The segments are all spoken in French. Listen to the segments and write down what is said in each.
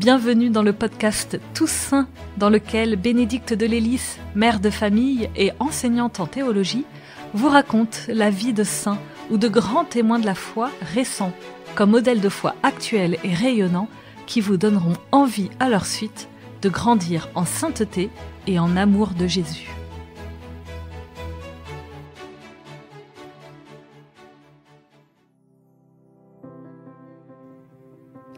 Bienvenue dans le podcast Tous Saints, dans lequel Bénédicte de Lélis, mère de famille et enseignante en théologie, vous raconte la vie de saints ou de grands témoins de la foi récents, comme modèles de foi actuels et rayonnants qui vous donneront envie à leur suite de grandir en sainteté et en amour de Jésus.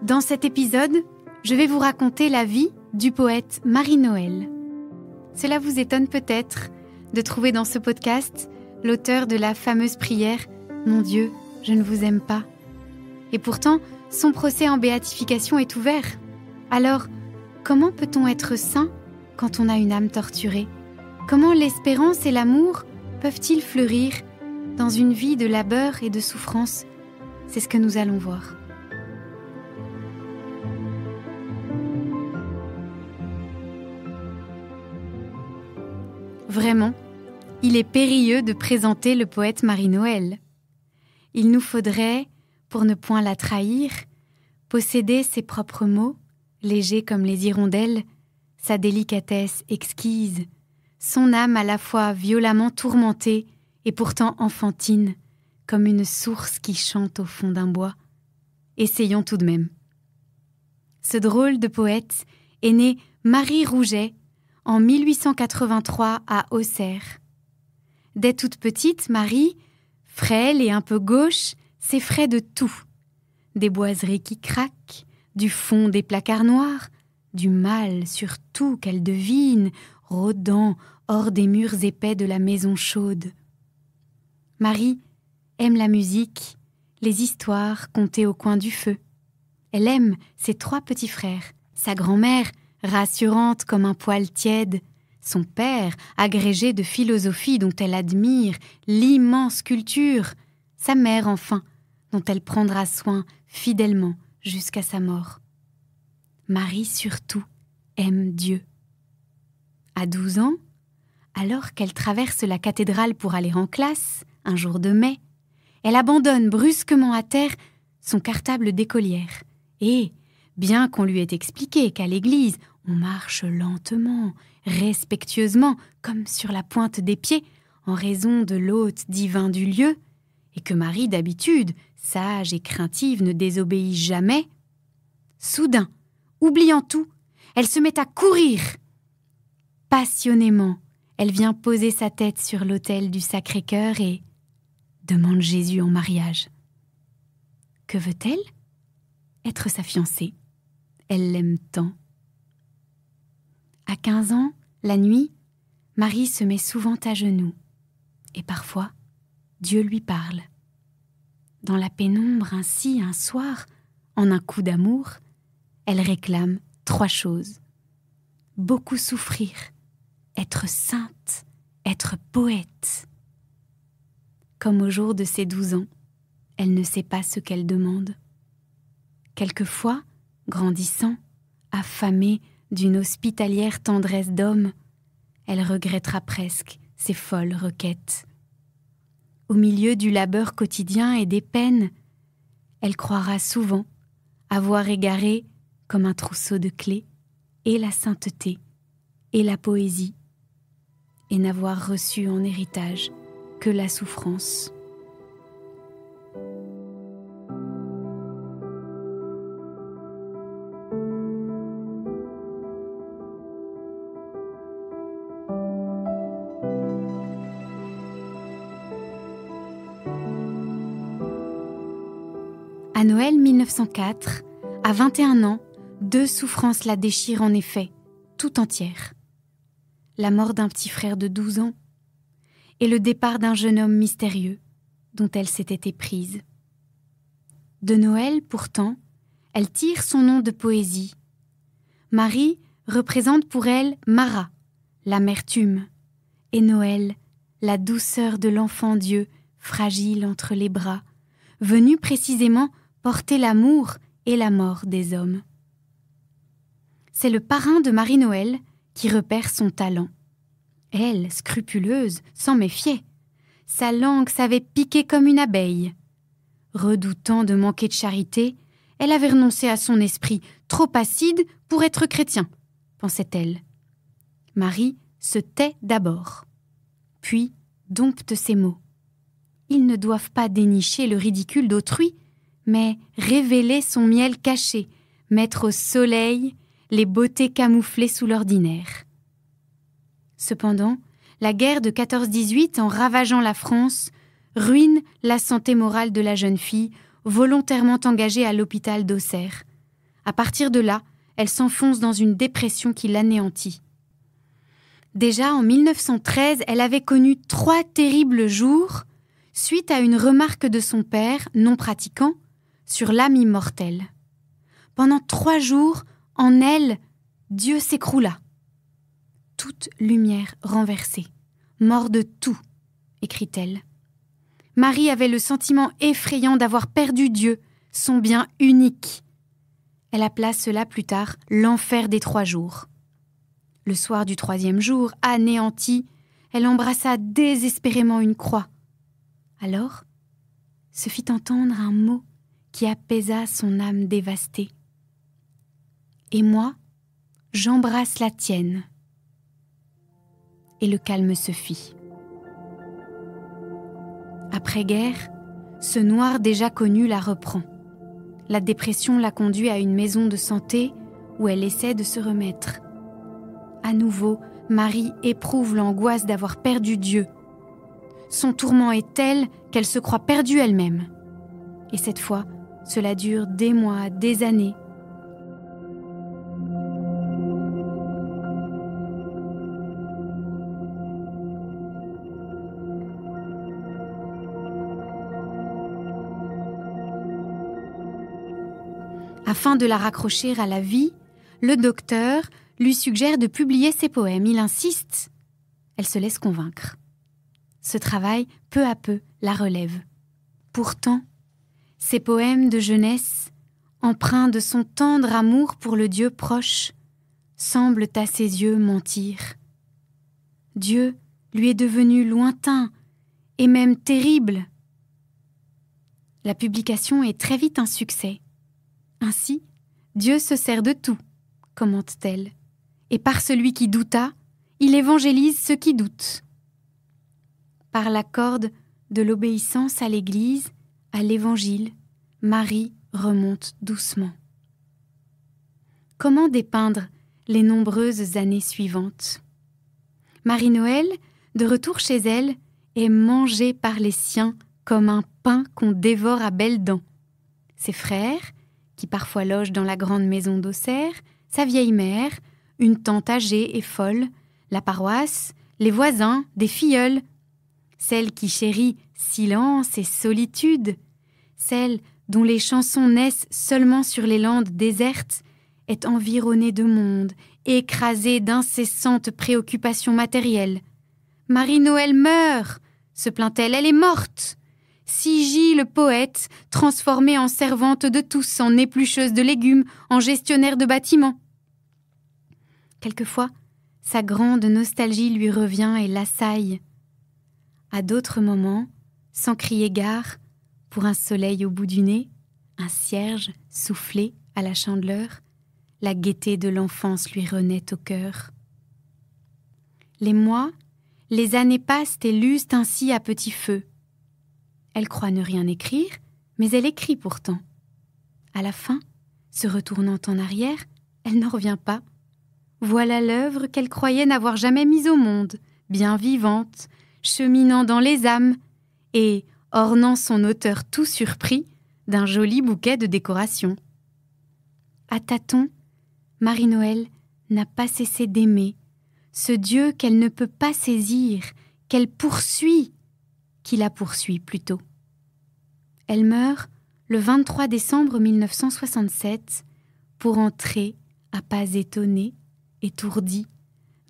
Dans cet épisode, je vais vous raconter la vie du poète Marie-Noël. Cela vous étonne peut-être de trouver dans ce podcast l'auteur de la fameuse prière « Mon Dieu, je ne vous aime pas ». Et pourtant, son procès en béatification est ouvert. Alors, comment peut-on être saint quand on a une âme torturée ? Comment l'espérance et l'amour peuvent-ils fleurir dans une vie de labeur et de souffrance ? C'est ce que nous allons voir. Vraiment, il est périlleux de présenter le poète Marie-Noël. Il nous faudrait, pour ne point la trahir, posséder ses propres mots, légers comme les hirondelles, sa délicatesse exquise, son âme à la fois violemment tourmentée et pourtant enfantine, comme une source qui chante au fond d'un bois. Essayons tout de même. Ce drôle de poète est né Marie Rouget, en 1883 à Auxerre. Dès toute petite, Marie, frêle et un peu gauche, s'effraie de tout. Des boiseries qui craquent, du fond des placards noirs, du mal surtout qu'elle devine, rôdant hors des murs épais de la maison chaude. Marie aime la musique, les histoires contées au coin du feu. Elle aime ses 3 petits frères, sa grand-mère, rassurante comme un poil tiède, son père, agrégé de philosophie dont elle admire l'immense culture, sa mère enfin, dont elle prendra soin fidèlement jusqu'à sa mort. Marie surtout aime Dieu. À 12 ans, alors qu'elle traverse la cathédrale pour aller en classe, un jour de mai, elle abandonne brusquement à terre son cartable d'écolière et, bien qu'on lui ait expliqué qu'à l'église, on marche lentement, respectueusement, comme sur la pointe des pieds, en raison de l'hôte divin du lieu, et que Marie, d'habitude, sage et craintive, ne désobéit jamais, soudain, oubliant tout, elle se met à courir. Passionnément, elle vient poser sa tête sur l'autel du Sacré-Cœur et demande Jésus en mariage. Que veut-elle ? Être sa fiancée. Elle l'aime tant. À 15 ans, la nuit, Marie se met souvent à genoux. Et parfois, Dieu lui parle. Dans la pénombre ainsi, un soir, en un coup d'amour, elle réclame 3 choses. Beaucoup souffrir, être sainte, être poète. Comme au jour de ses 12 ans, elle ne sait pas ce qu'elle demande. Quelquefois, grandissant, affamée d'une hospitalière tendresse d'homme, elle regrettera presque ses folles requêtes. Au milieu du labeur quotidien et des peines, elle croira souvent avoir égaré, comme un trousseau de clés, et la sainteté et la poésie, et n'avoir reçu en héritage que la souffrance. À Noël 1904, à 21 ans, 2 souffrances la déchirent en effet, tout entière. La mort d'un petit frère de 12 ans et le départ d'un jeune homme mystérieux dont elle s'était éprise. De Noël, pourtant, elle tire son nom de poésie. Marie représente pour elle Marat, l'amertume, et Noël, la douceur de l'enfant Dieu fragile entre les bras, venu précisément porter l'amour et la mort des hommes. C'est le parrain de Marie-Noël qui repère son talent. Elle, scrupuleuse, s'en méfiait. Sa langue savait piquer comme une abeille. Redoutant de manquer de charité, Elle avait renoncé à son esprit, trop acide pour être chrétien, pensait-elle. Marie se tait d'abord, puis dompte ses mots. Ils ne doivent pas dénicher le ridicule d'autrui, mais révéler son miel caché, mettre au soleil les beautés camouflées sous l'ordinaire. Cependant, la guerre de 14-18, en ravageant la France, ruine la santé morale de la jeune fille, volontairement engagée à l'hôpital d'Auxerre. À partir de là, elle s'enfonce dans une dépression qui l'anéantit. Déjà en 1913, elle avait connu 3 terribles jours suite à une remarque de son père, non pratiquant, sur l'âme immortelle. Pendant 3 jours, en elle, Dieu s'écroula. Toute lumière renversée, mort de tout, écrit-elle. Marie avait le sentiment effrayant d'avoir perdu Dieu, son bien unique. Elle appela cela plus tard l'enfer des 3 jours. Le soir du 3e jour, anéantie, elle embrassa désespérément une croix. Alors, se fit entendre un mot qui apaisa son âme dévastée. « Et moi, j'embrasse la tienne. » Et le calme se fit. Après-guerre, ce noir déjà connu la reprend. La dépression la conduit à une maison de santé où elle essaie de se remettre. À nouveau, Marie éprouve l'angoisse d'avoir perdu Dieu. Son tourment est tel qu'elle se croit perdue elle-même. Et cette fois, cela dure des mois, des années. Afin de la raccrocher à la vie, le docteur lui suggère de publier ses poèmes. Il insiste. Elle se laisse convaincre. Ce travail, peu à peu, la relève. Pourtant, ses poèmes de jeunesse, empreints de son tendre amour pour le Dieu proche, semblent à ses yeux mentir. Dieu lui est devenu lointain et même terrible. La publication est très vite un succès. Ainsi, Dieu se sert de tout, commente-t-elle, et par celui qui douta, il évangélise ceux qui doutent. Par la corde de l'obéissance à l'Église, à l'Évangile, Marie remonte doucement. Comment dépeindre les nombreuses années suivantes ? Marie-Noël, de retour chez elle, est mangée par les siens comme un pain qu'on dévore à belles dents. Ses frères, qui parfois logent dans la grande maison d'Auxerre, sa vieille mère, une tante âgée et folle, la paroisse, les voisins, des filleuls, celle qui chérit silence et solitude, celle dont les chansons naissent seulement sur les landes désertes, est environnée de monde, écrasée d'incessantes préoccupations matérielles. « Marie-Noël meurt !» se plaint-elle, « elle est morte !» Sigie le poète, transformée en servante de tous, en éplucheuse de légumes, en gestionnaire de bâtiments. Quelquefois, sa grande nostalgie lui revient et l'assaille. À d'autres moments, sans crier gare, pour un soleil au bout du nez, un cierge soufflé à la chandeleur, la gaieté de l'enfance lui renaît au cœur. Les mois, les années passent et lusent ainsi à petit feu. Elle croit ne rien écrire, mais elle écrit pourtant. À la fin, se retournant en arrière, elle n'en revient pas. Voilà l'œuvre qu'elle croyait n'avoir jamais mise au monde, bien vivante, cheminant dans les âmes et ornant son auteur tout surpris d'un joli bouquet de décoration. À tâtons, Marie-Noël n'a pas cessé d'aimer, ce Dieu qu'elle ne peut pas saisir, qu'elle poursuit, qui la poursuit plutôt. Elle meurt le 23 décembre 1967 pour entrer, à pas étonnés, étourdis,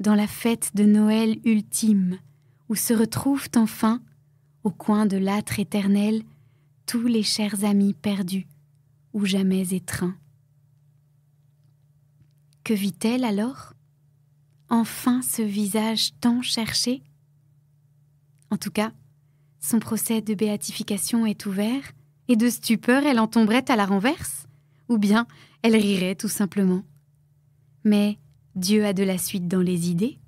dans la fête de Noël ultime, où se retrouvent enfin, au coin de l'âtre éternel, tous les chers amis perdus, ou jamais étreints. Que vit-elle alors ? Enfin ce visage tant cherché ? En tout cas, son procès de béatification est ouvert, et de stupeur elle en tomberait à la renverse. ou bien elle rirait tout simplement. Mais Dieu a de la suite dans les idées.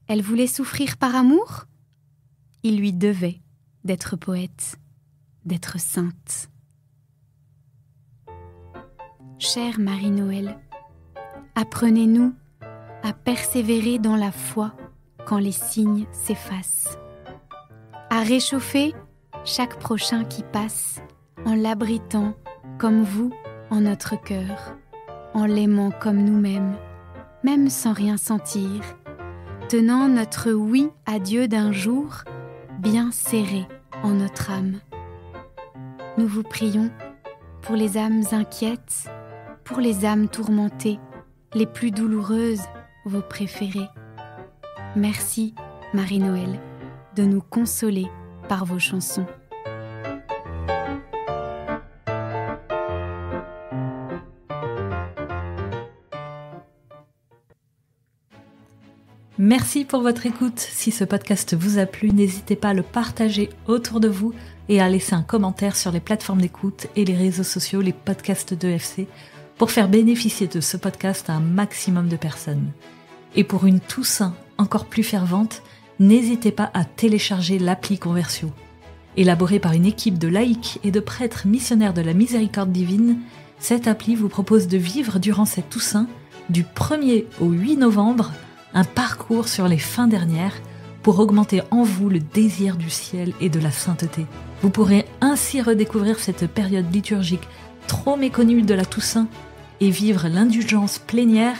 Elle voulait souffrir par amour? Il lui devait d'être poète, d'être sainte. Chère Marie-Noël, apprenez-nous à persévérer dans la foi quand les signes s'effacent, à réchauffer chaque prochain qui passe en l'abritant comme vous en notre cœur, en l'aimant comme nous-mêmes, même sans rien sentir, tenant notre oui à Dieu d'un jour bien serré en notre âme. Nous vous prions pour les âmes inquiètes, pour les âmes tourmentées, les plus douloureuses, vos préférées. Merci, Marie-Noël, de nous consoler par vos chansons. Merci pour votre écoute. Si ce podcast vous a plu, n'hésitez pas à le partager autour de vous et à laisser un commentaire sur les plateformes d'écoute et les réseaux sociaux, les podcasts d'EFC, pour faire bénéficier de ce podcast à un maximum de personnes. Et pour une Toussaint encore plus fervente, n'hésitez pas à télécharger l'appli Conversio. Élaborée par une équipe de laïcs et de prêtres missionnaires de la miséricorde divine, cette appli vous propose de vivre durant cette Toussaint, du 1er au 8 novembre, un parcours sur les fins dernières pour augmenter en vous le désir du ciel et de la sainteté. Vous pourrez ainsi redécouvrir cette période liturgique trop méconnue de la Toussaint et vivre l'indulgence plénière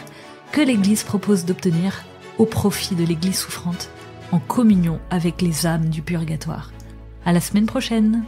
que l'Église propose d'obtenir au profit de l'Église souffrante en communion avec les âmes du purgatoire. À la semaine prochaine!